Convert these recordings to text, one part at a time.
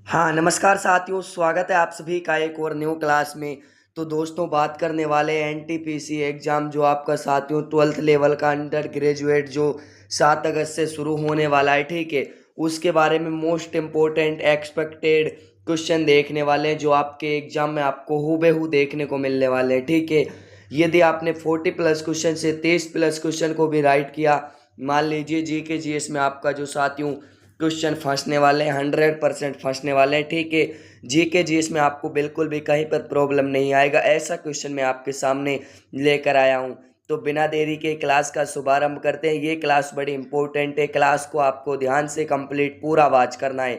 हाँ, नमस्कार साथियों, स्वागत है आप सभी का एक और न्यू क्लास में। तो दोस्तों बात करने वाले हैं एनटीपीसी एग्ज़ाम जो आपका साथियों 12th लेवल का अंडर ग्रेजुएट जो 7 अगस्त से शुरू होने वाला है, ठीक है। उसके बारे में मोस्ट इम्पोर्टेंट एक्सपेक्टेड क्वेश्चन देखने वाले हैं जो आपके एग्ज़ाम में आपको हूबहू देखने को मिलने वाले हैं, ठीक है। यदि आपने 40 प्लस क्वेश्चन से 30 प्लस क्वेश्चन को भी राइट किया, मान लीजिए जीके जीएस में आपका जो साथियों क्वेश्चन फंसने वाले हैं 100% फंसने वाले हैं, ठीक है। जीके जीएस में आपको बिल्कुल भी कहीं पर प्रॉब्लम नहीं आएगा, ऐसा क्वेश्चन मैं आपके सामने लेकर आया हूँ। तो बिना देरी के क्लास का शुभारंभ करते हैं। ये क्लास बड़ी इंपॉर्टेंट है, क्लास को आपको ध्यान से कंप्लीट पूरा वॉच करना है।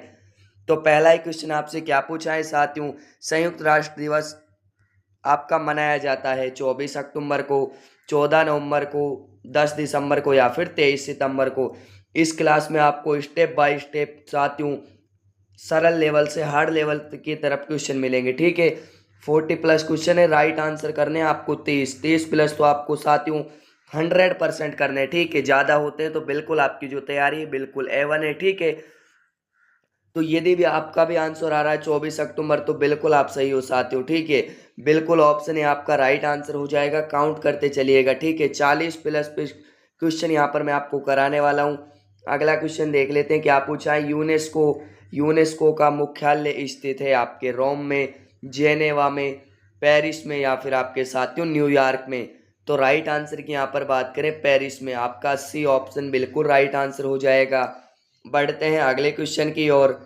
तो पहला ही क्वेश्चन आपसे क्या पूछा है साथियों, संयुक्त राष्ट्र दिवस आपका मनाया जाता है 24 अक्टूबर को, 14 नवंबर को, 10 दिसंबर को या फिर 23 सितंबर को। इस क्लास में आपको स्टेप बाय स्टेप साथियों सरल लेवल से हार्ड लेवल की तरफ क्वेश्चन मिलेंगे, ठीक है। 40 प्लस क्वेश्चन है, राइट आंसर करने हैं आपको 30 प्लस तो आपको साथियों 100% करने हैं, ठीक है। ज़्यादा होते हैं तो बिल्कुल आपकी जो तैयारी है बिल्कुल A1 है, ठीक है। तो यदि भी आपका भी आंसर आ रहा है 24 अक्टूबर तो बिल्कुल आप सही हो साथियों, ठीक है। बिल्कुल ऑप्शन है आपका राइट आंसर हो जाएगा, काउंट करते चलिएगा, ठीक है। 40 प्लस क्वेश्चन यहाँ पर मैं आपको कराने वाला हूँ। अगला क्वेश्चन देख लेते हैं क्या पूछा है। यूनेस्को यूनेस्को का मुख्यालय स्थित है आपके रोम में, जेनेवा में, पेरिस में या फिर आपके साथियों न्यूयॉर्क में। तो राइट आंसर की यहाँ पर बात करें पेरिस में, आपका सी ऑप्शन बिल्कुल राइट आंसर हो जाएगा। बढ़ते हैं अगले क्वेश्चन की ओर।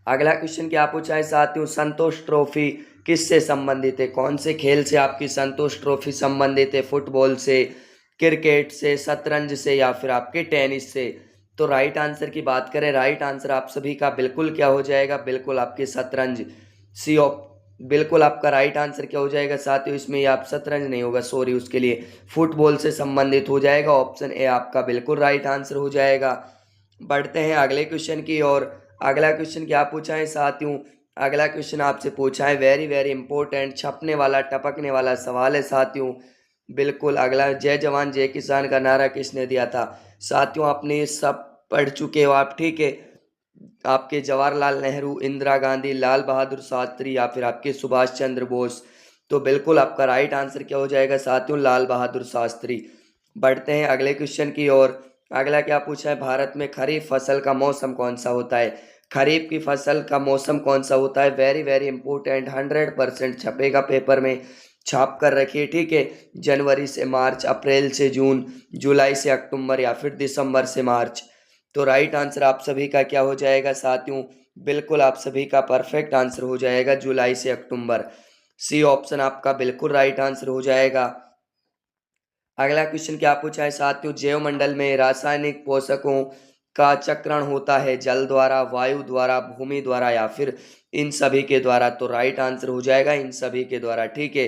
अगला क्वेश्चन क्या पूछा है साथियों, संतोष ट्रॉफी किससे संबंधित है, कौन से खेल से आपकी संतोष ट्रॉफी संबंधित है, फुटबॉल से, क्रिकेट से, शतरंज से या फिर आपके टेनिस से। तो राइट आंसर की बात करें, राइट आंसर आप सभी का बिल्कुल क्या हो जाएगा, बिल्कुल आपके शतरंज, सी ऑप बिल्कुल आपका राइट आंसर क्या हो जाएगा साथियों, इसमें आप शतरंज नहीं होगा, सॉरी, उसके लिए फुटबॉल से संबंधित हो जाएगा। ऑप्शन ए आपका बिल्कुल राइट आंसर हो जाएगा। बढ़ते हैं अगले क्वेश्चन की ओर। अगला क्वेश्चन क्या पूछा है साथियों, अगला क्वेश्चन आपसे पूछा है वेरी वेरी इंपॉर्टेंट, छपने वाला टपकने वाला सवाल है साथियों। बिल्कुल अगला, जय जवान जय किसान का नारा किसने दिया था। साथियों आपने ये सब पढ़ चुके हो आप, ठीक है। आपके जवाहरलाल नेहरू, इंदिरा गांधी, लाल बहादुर शास्त्री या फिर आपके सुभाष चंद्र बोस। तो बिल्कुल आपका राइट आंसर क्या हो जाएगा साथियों, लाल बहादुर शास्त्री। बढ़ते हैं अगले क्वेश्चन की ओर। अगला क्या पूछा है, भारत में खरीफ फसल का मौसम कौन सा होता है। खरीफ की फसल का मौसम कौन सा होता है, वेरी वेरी इंपॉर्टेंट, 100% छपेगा पेपर में, छाप कर रखिए, ठीक है। जनवरी से मार्च, अप्रैल से जून, जुलाई से अक्टूबर या फिर दिसंबर से मार्च। तो राइट आंसर आप सभी का क्या हो जाएगा साथियों, बिल्कुल आप सभी का परफेक्ट आंसर हो जाएगा जुलाई से अक्टूबर। सी ऑप्शन आपका बिल्कुल राइट आंसर हो जाएगा। अगला क्वेश्चन क्या पूछा है साथियों, जैव मंडल में रासायनिक पोषकों का चक्रण होता है जल द्वारा, वायु द्वारा, भूमि द्वारा या फिर इन सभी के द्वारा। तो राइट आंसर हो जाएगा इन सभी के द्वारा, ठीक है।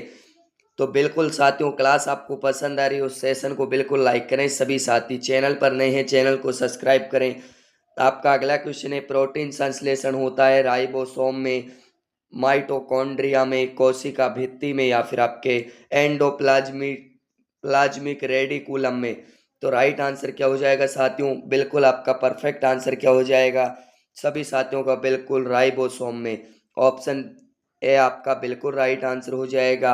तो बिल्कुल साथियों क्लास आपको पसंद आ रही हो, सेशन को बिल्कुल लाइक करें, सभी साथी चैनल पर नए हैं चैनल को सब्सक्राइब करें। आपका अगला क्वेश्चन है, प्रोटीन संश्लेषण होता है राइबोसोम में, माइटोकॉन्ड्रिया में, कोशिका भित्ति में या फिर आपके एंडोप्लाज्मिक प्लाज्मिक रेडिकुलम में। तो राइट आंसर क्या हो जाएगा साथियों, बिल्कुल आपका परफेक्ट आंसर क्या हो जाएगा, सभी साथियों का बिल्कुल राइबोसोम में। ऑप्शन ए आपका बिल्कुल राइट आंसर हो जाएगा।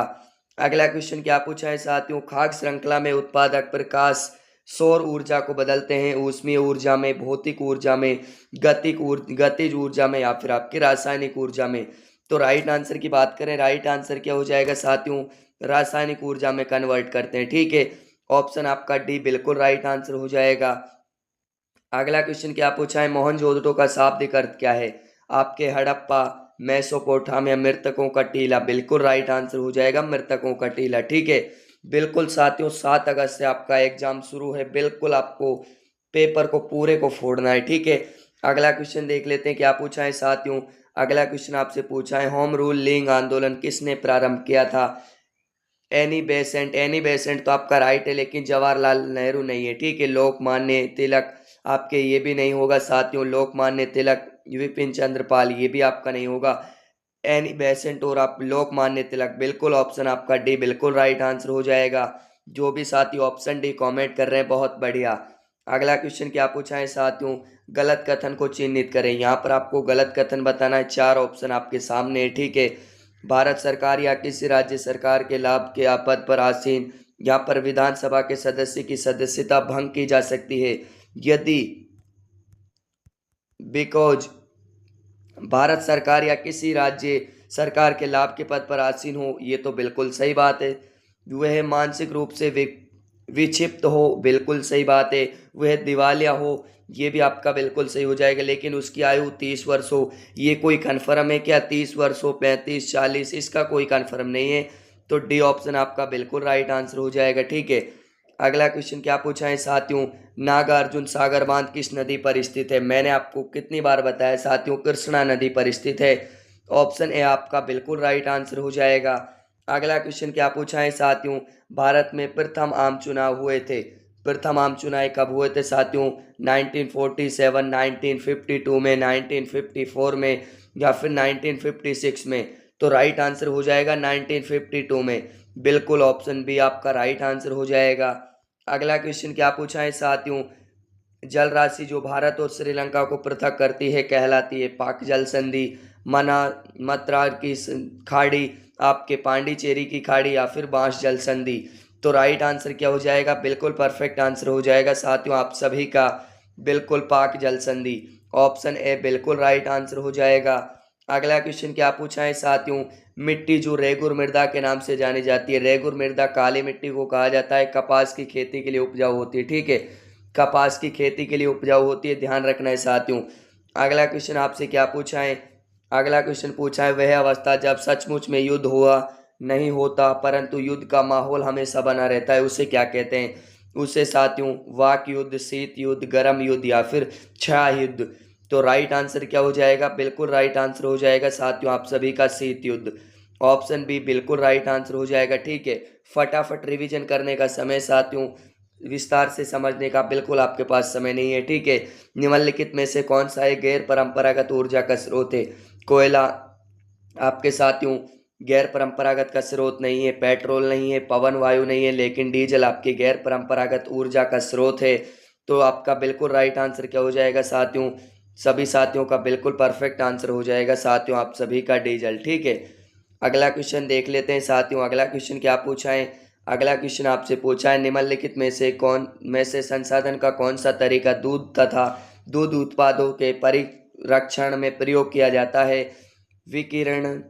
अगला क्वेश्चन क्या पूछा है साथियों, खाद्य श्रृंखला में उत्पादक प्रकाश सौर ऊर्जा को बदलते हैं ऊष्मीय ऊर्जा में, भौतिक ऊर्जा में, गतिज ऊर्जा में या फिर आपकी रासायनिक ऊर्जा में। तो राइट आंसर की बात करें, राइट आंसर क्या हो जाएगा साथियों, रासायनिक ऊर्जा में कन्वर्ट करते हैं, ठीक है। ऑप्शन आपका डी बिल्कुल राइट आंसर हो जाएगा। अगला क्वेश्चन क्या पूछा है, मोहनजोदड़ो का शाब्दिक अर्थ क्या है, आपके हड़प्पा, मेसोपोटामिया, मृतकों का टीला। बिल्कुल राइट आंसर हो जाएगा मृतकों का टीला, ठीक है। बिल्कुल साथियों 7 अगस्त से आपका एग्जाम शुरू है, बिल्कुल आपको पेपर को पूरे को फोड़ना है, ठीक है। अगला क्वेश्चन देख लेते हैं क्या पूछा है साथियों। अगला क्वेश्चन आपसे पूछा है, होम रूल लीग आंदोलन किसने प्रारंभ किया था। एनी बेसेंट तो आपका राइट है, लेकिन जवाहरलाल नेहरू नहीं है, ठीक है। लोकमान्य तिलक आपके ये भी नहीं होगा साथियों, लोकमान्य तिलक, विपिन चंद्र पाल ये भी आपका नहीं होगा। एनी बेसेंट और आप लोकमान्य तिलक, बिल्कुल ऑप्शन आपका डी बिल्कुल राइट आंसर हो जाएगा। जो भी साथी ऑप्शन डी कमेंट कर रहे हैं बहुत बढ़िया। अगला क्वेश्चन क्या पूछा है साथियों, गलत कथन को चिन्हित करें। यहाँ पर आपको गलत कथन बताना है, 4 ऑप्शन आपके सामने है, ठीक है। भारत सरकार या किसी राज्य सरकार के लाभ के पद पर आसीन, यहाँ पर विधानसभा के सदस्य की सदस्यता भंग की जा सकती है यदि बिकॉज भारत सरकार या किसी राज्य सरकार के लाभ के पद पर आसीन हो, ये तो बिल्कुल सही बात है। वह मानसिक रूप से विक्षिप्त हो, बिल्कुल सही बात है। वह दिवालिया हो, ये भी आपका बिल्कुल सही हो जाएगा। लेकिन उसकी आयु 30 वर्ष हो, ये कोई कन्फर्म है क्या? 30 वर्ष हो, 35, 40, इसका कोई कन्फर्म नहीं है। तो डी ऑप्शन आपका बिल्कुल राइट आंसर हो जाएगा, ठीक है। अगला क्वेश्चन क्या पूछा है साथियों, नागार्जुन सागर बांध किस नदी पर स्थित है? मैंने आपको कितनी बार बताया साथियों, कृष्णा नदी पर स्थित है। ऑप्शन ए आपका बिल्कुल राइट आंसर हो जाएगा। अगला क्वेश्चन क्या पूछा है साथियों, भारत में प्रथम आम चुनाव हुए थे। प्रथम आम चुनाव कब हुए थे साथियों? 1947, 1952 में, 1954 में या फिर 1956 में? तो राइट आंसर हो जाएगा 1952 में। बिल्कुल ऑप्शन बी आपका राइट आंसर हो जाएगा। अगला क्वेश्चन क्या पूछा है साथियों, जल राशि जो भारत और श्रीलंका को पृथक करती है कहलाती है? पाक जल संधि, मना मत्रार की खाड़ी, आपके पांडिचेरी की खाड़ी या फिर बांस जल संधि? तो राइट आंसर क्या हो जाएगा? बिल्कुल परफेक्ट आंसर हो जाएगा साथियों आप सभी का, बिल्कुल पाक जल संधि। ऑप्शन ए बिल्कुल राइट आंसर हो जाएगा। अगला क्वेश्चन क्या पूछा है साथियों, मिट्टी जो रेगुर मृदा के नाम से जानी जाती है। रेगुर मृदा काली मिट्टी को कहा जाता है, कपास की खेती के लिए उपजाऊ होती है, ठीक है। कपास की खेती के लिए उपजाऊ होती है, ध्यान रखना है साथियों। अगला क्वेश्चन आपसे क्या पूछा है, अगला क्वेश्चन पूछा है, वह अवस्था जब सचमुच में युद्ध हुआ नहीं होता परंतु युद्ध का माहौल हमेशा बना रहता है, उसे क्या कहते हैं? उसे साथियों वाक युद्ध, शीत युद्ध, गर्म युद्ध या फिर छाया युद्ध? तो राइट आंसर क्या हो जाएगा? बिल्कुल राइट आंसर हो जाएगा साथियों आप सभी का, शीत युद्ध। ऑप्शन बी बिल्कुल राइट आंसर हो जाएगा, ठीक है। फटाफट रिवीजन करने का समय साथियों, विस्तार से समझने का बिल्कुल आपके पास समय नहीं है, ठीक है। निम्नलिखित में से कौन सा एक गैर परंपरागत ऊर्जा का स्रोत है? कोयला आपके साथियों गैर परंपरागत का स्रोत नहीं है, पेट्रोल नहीं है, पवन वायु नहीं है, लेकिन डीजल आपकी गैर परंपरागत ऊर्जा का स्रोत है। तो आपका बिल्कुल राइट आंसर क्या हो जाएगा साथियों? सभी साथियों का बिल्कुल परफेक्ट आंसर हो जाएगा साथियों आप सभी का, डीजल, ठीक है। अगला क्वेश्चन देख लेते हैं साथियों। अगला क्वेश्चन क्या पूछा है, अगला क्वेश्चन आपसे पूछा है, निम्नलिखित में से संसाधन का कौन सा तरीका दूध तथा दूध उत्पादों के परिरक्षण में प्रयोग किया जाता है? विकिरण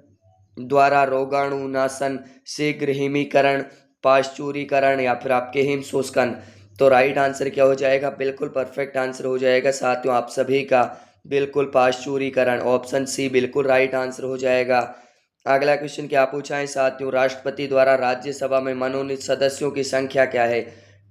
द्वारा, रोगाणुनाशन, शीघ्र हिमीकरण, पाश्चुरीकरण या फिर आपके हिम शुष्कन? तो राइट आंसर क्या हो जाएगा? बिल्कुल परफेक्ट आंसर हो जाएगा साथियों आप सभी का, बिल्कुल पाश्चुरीकरण। ऑप्शन सी बिल्कुल राइट आंसर हो जाएगा। अगला क्वेश्चन क्या पूछा है साथियों, राष्ट्रपति द्वारा राज्यसभा में मनोनीत सदस्यों की संख्या क्या है?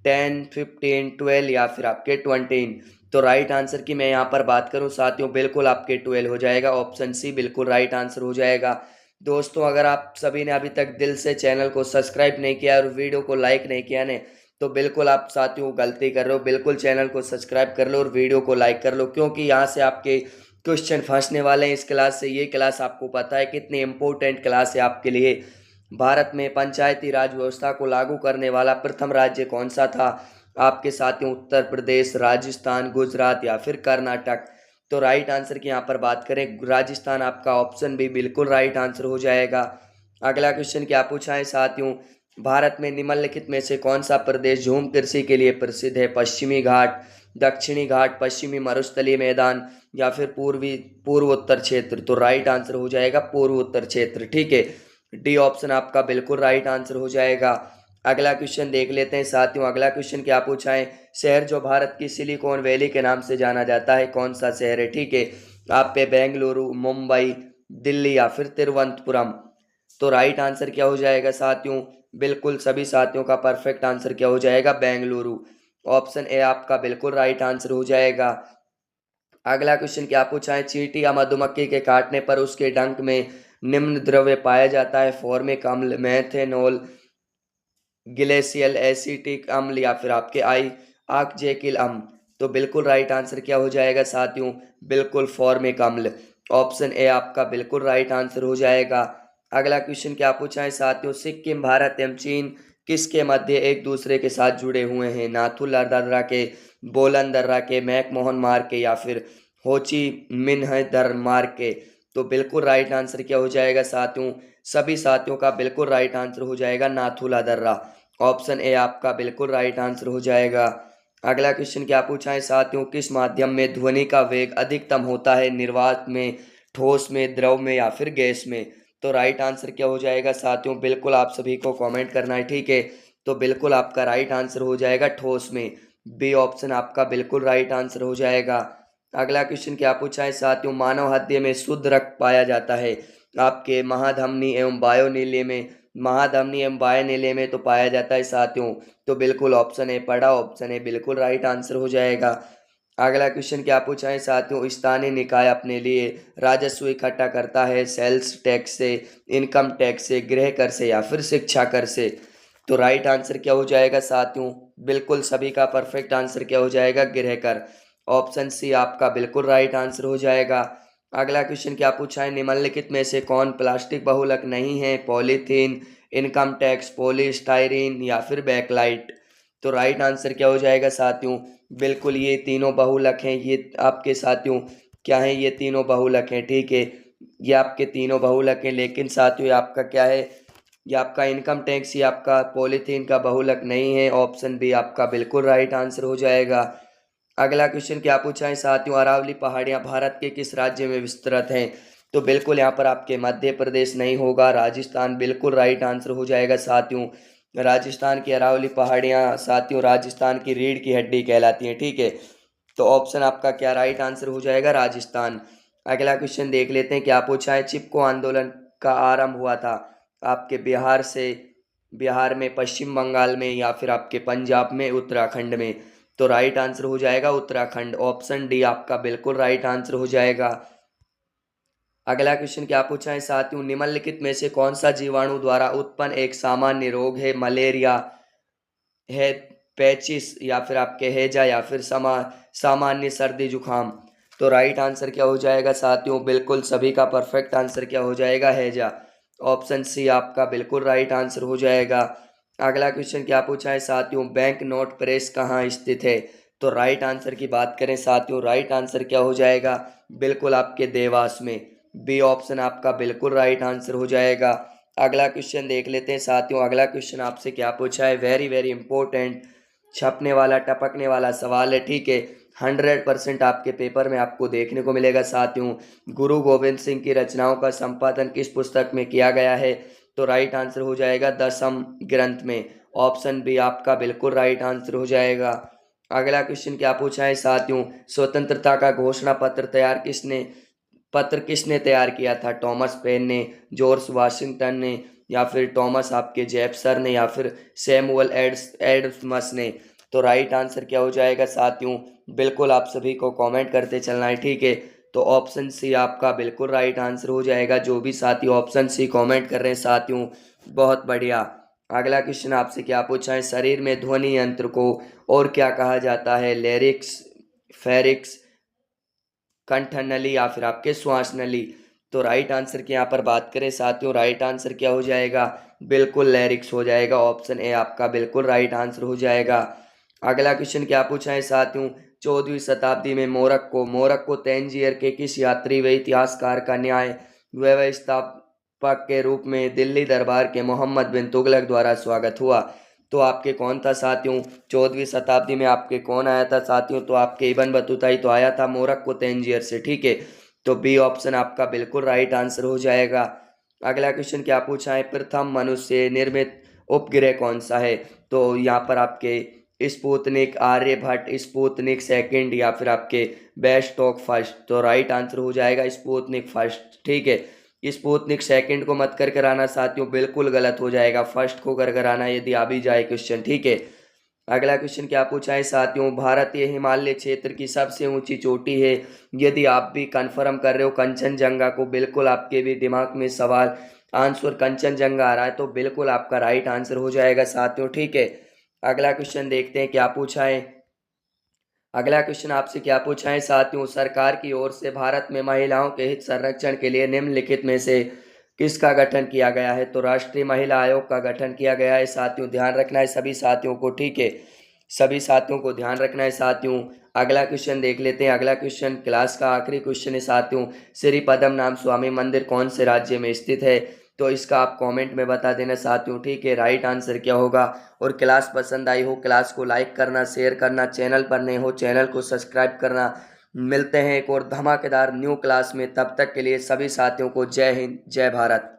10, 15, 12 या फिर आपके 20? तो राइट आंसर की मैं यहाँ पर बात करूँ साथियों, बिल्कुल आपके 12 हो जाएगा। ऑप्शन सी बिल्कुल राइट आंसर हो जाएगा। दोस्तों अगर आप सभी ने अभी तक दिल से चैनल को सब्सक्राइब नहीं किया और वीडियो को लाइक नहीं किया ने, तो बिल्कुल आप साथियों गलती कर रहे हो। बिल्कुल चैनल को सब्सक्राइब कर लो और वीडियो को लाइक कर लो, क्योंकि यहाँ से आपके क्वेश्चन फंसने वाले हैं इस क्लास से। ये क्लास आपको पता है कितनी इम्पोर्टेंट क्लास है आपके लिए। भारत में पंचायती राज व्यवस्था को लागू करने वाला प्रथम राज्य कौन सा था? आपके साथियों उत्तर प्रदेश, राजस्थान, गुजरात या फिर कर्नाटक? तो राइट आंसर की यहाँ पर बात करें, राजस्थान आपका ऑप्शन भी बिल्कुल राइट आंसर हो जाएगा। अगला क्वेश्चन क्या पूछा है साथियों, भारत में निम्नलिखित में से कौन सा प्रदेश झूम कृषि के लिए प्रसिद्ध है? पश्चिमी घाट, दक्षिणी घाट, पश्चिमी मरुस्थलीय मैदान या फिर पूर्वोत्तर क्षेत्र? तो राइट आंसर हो जाएगा पूर्वोत्तर क्षेत्र, ठीक है। डी ऑप्शन आपका बिल्कुल राइट आंसर हो जाएगा। अगला क्वेश्चन देख लेते हैं साथियों। अगला क्वेश्चन क्या पूछा है, शहर जो भारत की सिलिकॉन वैली के नाम से जाना जाता है कौन सा शहर है? ठीक है, आप पे बेंगलुरु, मुंबई, दिल्ली या फिर तिरुवनंतपुरम? तो राइट आंसर क्या हो जाएगा साथियों? बिल्कुल सभी साथियों का परफेक्ट आंसर क्या हो जाएगा? बेंगलुरु। ऑप्शन ए आपका बिल्कुल राइट आंसर हो जाएगा। अगला क्वेश्चन क्या पूछा है, चींटी या मधुमक्खी के काटने पर उसके डंक में निम्न द्रव्य पाया जाता है? फॉर्मिक अम्ल, मेथेनॉल, ग्लेशियल एसिटिक अम्ल या फिर आपके आक्जेकिल अम्ल? तो बिल्कुल राइट आंसर क्या हो जाएगा साथियों? बिल्कुल फॉर्मिक अम्ल। ऑप्शन ए आपका बिल्कुल राइट आंसर हो जाएगा। अगला क्वेश्चन क्या पूछा है साथियों, सिक्किम, भारत एवं चीन किसके मध्य एक दूसरे के साथ जुड़े हुए हैं? नाथू ला दर्रा के बोलन दर्रा के, मैकमोहन मार्ग के, या फिर होची मिन्ह दर मार्ग के। तो बिल्कुल राइट आंसर क्या हो जाएगा साथियों? सभी साथियों का बिल्कुल राइट आंसर हो जाएगा नाथुला दर्रा। ऑप्शन ए आपका बिल्कुल राइट आंसर हो जाएगा। अगला क्वेश्चन क्या पूछा है साथियों? किस माध्यम में ध्वनि का वेग अधिकतम होता है? निर्वात में, ठोस में, द्रव में, या फिर गैस में? तो राइट आंसर क्या हो जाएगा साथियों? बिल्कुल आप सभी को कमेंट करना है, ठीक है। तो बिल्कुल आपका राइट आंसर हो जाएगा ठोस में। बी ऑप्शन आपका बिल्कुल राइट आंसर हो जाएगा। अगला क्वेश्चन क्या पूछा है साथियों? मानव हृदय में शुद्ध रक्त पाया जाता है आपके महाधमनी एवं वायुनीले में, महाधमनी एवं वायुनीले में तो पाया जाता है साथियों। तो बिल्कुल ऑप्शन ए पढ़ा, ऑप्शन ए बिल्कुल राइट आंसर हो जाएगा। अगला क्वेश्चन क्या पूछा है साथियों? स्थानीय निकाय अपने लिए राजस्व इकट्ठा करता है सेल्स टैक्स से, इनकम टैक्स से, गृह कर से, या फिर शिक्षा कर से? तो राइट आंसर क्या हो जाएगा साथियों? बिल्कुल सभी का परफेक्ट आंसर क्या हो जाएगा? गृह कर। ऑप्शन सी आपका बिल्कुल राइट आंसर हो जाएगा। अगला क्वेश्चन क्या पूछा है? निम्नलिखित में से कौन प्लास्टिक बहुलक नहीं है? पॉलीथीन, इनकम टैक्स, पॉलीस्टाइरीन, या फिर बैकलाइट? तो राइट आंसर क्या हो जाएगा साथियों? बिल्कुल ये तीनों बहुलक हैं। ये आपके साथियों क्या है? ये तीनों बहुलक हैं, ठीक है। ये आपके तीनों बहुलक हैं, लेकिन साथियों ये आपका क्या है? ये आपका इनकम टैक्स, ये आपका पॉलीथीन का बहुलक नहीं है। ऑप्शन बी आपका बिल्कुल राइट आंसर हो जाएगा। अगला क्वेश्चन क्या पूछा है साथियों? अरावली पहाड़ियाँ भारत के किस राज्य में विस्तृत हैं? तो बिल्कुल यहाँ पर आपके मध्य प्रदेश नहीं होगा, राजस्थान बिल्कुल राइट आंसर हो जाएगा साथियों। राजस्थान की अरावली पहाड़ियाँ साथियों राजस्थान की रीढ़ की हड्डी कहलाती हैं, ठीक है। तो ऑप्शन आपका क्या राइट आंसर हो जाएगा? राजस्थान। अगला क्वेश्चन देख लेते हैं क्या पूछा है? चिपको आंदोलन का आरंभ हुआ था आपके बिहार से, बिहार में, पश्चिम बंगाल में, या फिर आपके पंजाब में, उत्तराखंड में? तो राइट आंसर हो जाएगा उत्तराखंड। ऑप्शन डी आपका बिल्कुल राइट आंसर हो जाएगा। अगला क्वेश्चन क्या पूछा है साथियों? निम्नलिखित में से कौन सा जीवाणु द्वारा उत्पन्न एक सामान्य रोग है? मलेरिया है, पैचिस, या फिर आपके हैजा, या फिर सामान्य सर्दी जुकाम? तो राइट आंसर क्या हो जाएगा साथियों? बिल्कुल सभी का परफेक्ट आंसर क्या हो जाएगा? हैजा। ऑप्शन सी आपका बिल्कुल राइट आंसर हो जाएगा। अगला क्वेश्चन क्या पूछा है साथियों? बैंक नोट प्रेस कहाँ स्थित है? तो राइट आंसर की बात करें साथियों, राइट आंसर क्या हो जाएगा? बिल्कुल आपके देवास में। बी ऑप्शन आपका बिल्कुल राइट आंसर हो जाएगा। अगला क्वेश्चन देख लेते हैं साथियों। अगला क्वेश्चन आपसे क्या पूछा है? वेरी वेरी इंपॉर्टेंट, छपने वाला, टपकने वाला सवाल है, ठीक है। 100% आपके पेपर में आपको देखने को मिलेगा साथियों। गुरु गोविंद सिंह की रचनाओं का संपादन किस पुस्तक में किया गया है? तो राइट आंसर हो जाएगा दसम ग्रंथ में। ऑप्शन बी आपका बिल्कुल राइट आंसर हो जाएगा। अगला क्वेश्चन क्या पूछा है साथियों? स्वतंत्रता का घोषणा पत्र किसने तैयार किया था? टॉमस पेन ने, जॉर्ज वाशिंगटन ने, या फिर टॉमस आपके जेफसर ने, या फिर सैमुअल एडम्स ने? तो राइट आंसर क्या हो जाएगा साथियों? बिल्कुल आप सभी को कमेंट करते चलना है, ठीक है। तो ऑप्शन सी आपका बिल्कुल राइट आंसर हो जाएगा। जो भी साथी ऑप्शन सी कमेंट कर रहे हैं साथियों, बहुत बढ़िया। अगला क्वेश्चन आपसे क्या पूछा है? शरीर में ध्वनि यंत्र को और क्या कहा जाता है? लेरिक्स, फेरिक्स, कंठ नली, या फिर आपके श्वास नली? तो राइट आंसर की यहाँ पर बात करें साथियों, राइट आंसर क्या हो जाएगा? बिल्कुल लैरिक्स हो जाएगा। ऑप्शन ए आपका बिल्कुल राइट आंसर हो जाएगा। अगला क्वेश्चन क्या पूछा है साथियों? 14वीं शताब्दी में मोरक्को तंजीर के किस यात्री व इतिहासकार का न्याय व्यवस्थापक के रूप में दिल्ली दरबार के मोहम्मद बिन तुगलक द्वारा स्वागत हुआ? तो आपके कौन था साथियों? 14वीं शताब्दी में आपके कौन आया था साथियों? तो आपके इब्न बतूता ही तो आया था मोरक्को तंजीर से, ठीक है। तो बी ऑप्शन आपका बिल्कुल राइट आंसर हो जाएगा। अगला क्वेश्चन क्या पूछा है? प्रथम मनुष्य निर्मित उपग्रह कौन सा है? तो यहाँ पर आपके स्पुतनिक, आर्यभट्ट, स्पुतनिक सेकंड, या फिर आपके बेस्टॉक फर्स्ट? तो राइट आंसर हो जाएगा स्पुतनिक फर्स्ट, ठीक है। स्पुतनिक सेकंड को मत कर कराना साथियों, बिल्कुल गलत हो जाएगा। फर्स्ट को कर कराना यदि आ भी जाए क्वेश्चन, ठीक है। अगला क्वेश्चन क्या पूछा है साथियों? भारतीय हिमालय क्षेत्र की सबसे ऊंची चोटी है? यदि आप भी कंफर्म कर रहे हो कंचनजंगा को, बिल्कुल आपके भी दिमाग में सवाल आंसर कंचनजंगा आ रहा है, तो बिल्कुल आपका राइट आंसर हो जाएगा साथियों, ठीक है। अगला क्वेश्चन देखते हैं क्या पूछा है। अगला क्वेश्चन आपसे क्या पूछा है साथियों? सरकार की ओर से भारत में महिलाओं के हित संरक्षण के लिए निम्नलिखित में से किसका गठन किया गया है? तो राष्ट्रीय महिला आयोग का गठन किया गया है साथियों, ध्यान रखना है सभी साथियों को, ठीक है। सभी साथियों को ध्यान रखना है साथियों। अगला क्वेश्चन देख लेते हैं। अगला क्वेश्चन क्लास का आखिरी क्वेश्चन है साथियों। श्री पद्म नाम स्वामी मंदिर कौन से राज्य में स्थित है? तो इसका आप कमेंट में बता देना साथियों, ठीक है। राइट आंसर क्या होगा? और क्लास पसंद आई हो, क्लास को लाइक करना, शेयर करना, चैनल पर नए हो चैनल को सब्सक्राइब करना। मिलते हैं एक और धमाकेदार न्यू क्लास में, तब तक के लिए सभी साथियों को जय हिंद, जय भारत।